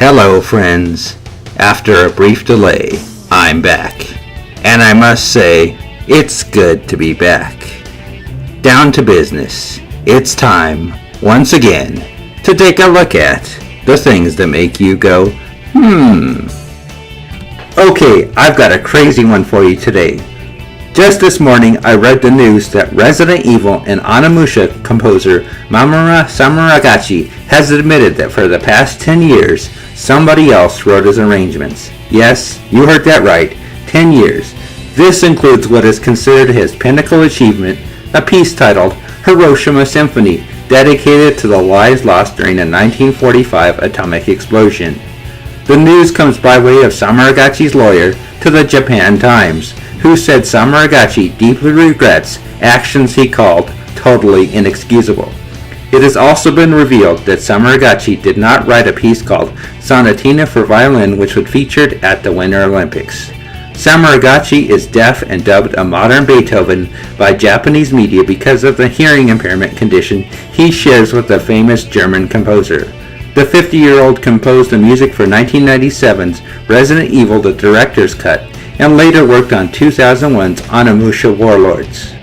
Hello friends, after a brief delay, I'm back, and I must say, it's good to be back. Down to business, it's time, once again, to take a look at the things that make you go, Okay, I've got a crazy one for you today. Just this morning, I read the news that Resident Evil and Onimusha composer Mamoru Samuragochi has admitted that for the past 10 years, somebody else wrote his arrangements. Yes, you heard that right, 10 years. This includes what is considered his pinnacle achievement, a piece titled Hiroshima Symphony, dedicated to the lives lost during the 1945 atomic explosion. The news comes by way of Samuragochi's lawyer to the Japan Times, who said Samuragochi deeply regrets actions he called totally inexcusable. It has also been revealed that Samuragochi did not write a piece called Sonatina for Violin, which was featured at the Winter Olympics. Samuragochi is deaf and dubbed a modern Beethoven by Japanese media because of the hearing impairment condition he shares with the famous German composer. The 50-year-old composed the music for 1997's Resident Evil: The Director's Cut, and later worked on 2001's Onimusha Warlords.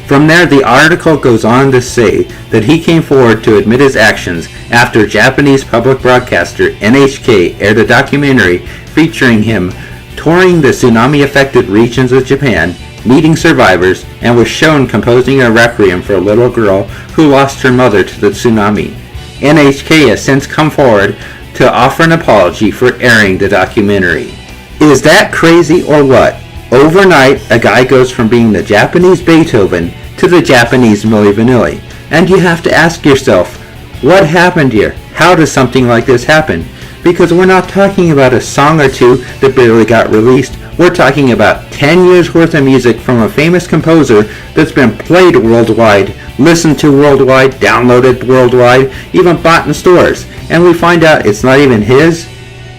From there, the article goes on to say that he came forward to admit his actions after Japanese public broadcaster NHK aired a documentary featuring him touring the tsunami-affected regions of Japan, meeting survivors, and was shown composing a requiem for a little girl who lost her mother to the tsunami. NHK has since come forward to offer an apology for airing the documentary. Is that crazy or what? Overnight, a guy goes from being the Japanese Beethoven to the Japanese Milli Vanilli. And you have to ask yourself, what happened here? How does something like this happen? Because we're not talking about a song or two that barely got released. We're talking about 10 years worth of music from a famous composer that's been played worldwide, listened to worldwide, downloaded worldwide, even bought in stores. And we find out it's not even his?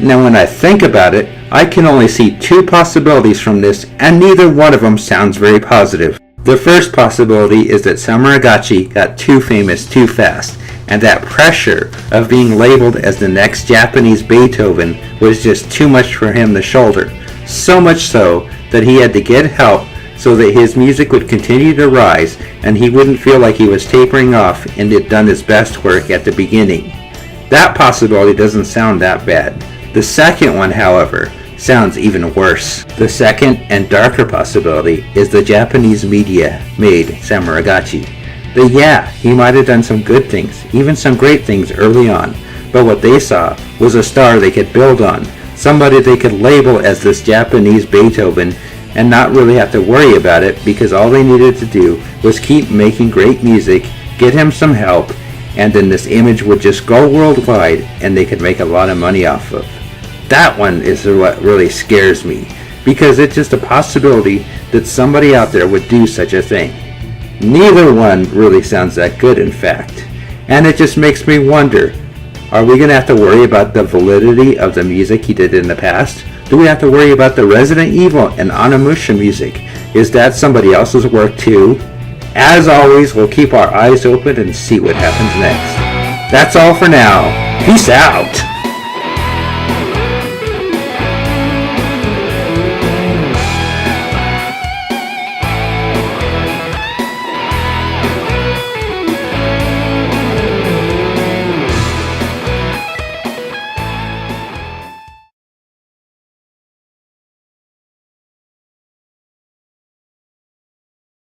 Now when I think about it, I can only see two possibilities from this, and neither one of them sounds very positive. The first possibility is that Samuragochi got too famous too fast, and that pressure of being labeled as the next Japanese Beethoven was just too much for him to shoulder. So much so that he had to get help so that his music would continue to rise and he wouldn't feel like he was tapering off and had done his best work at the beginning. That possibility doesn't sound that bad. The second one, however, sounds even worse. The second and darker possibility is the Japanese media made Samuragochi. He might have done some good things, even some great things early on, but what they saw was a star they could build on, somebody they could label as this Japanese Beethoven and not really have to worry about it because all they needed to do was keep making great music, get him some help, and then this image would just go worldwide and they could make a lot of money off of. That one is what really scares me, because it's just a possibility that somebody out there would do such a thing. Neither one really sounds that good, in fact. And it just makes me wonder, are we going to have to worry about the validity of the music he did in the past? Do we have to worry about the Resident Evil and Onimusha music? Is that somebody else's work too? As always, we'll keep our eyes open and see what happens next. That's all for now. Peace out.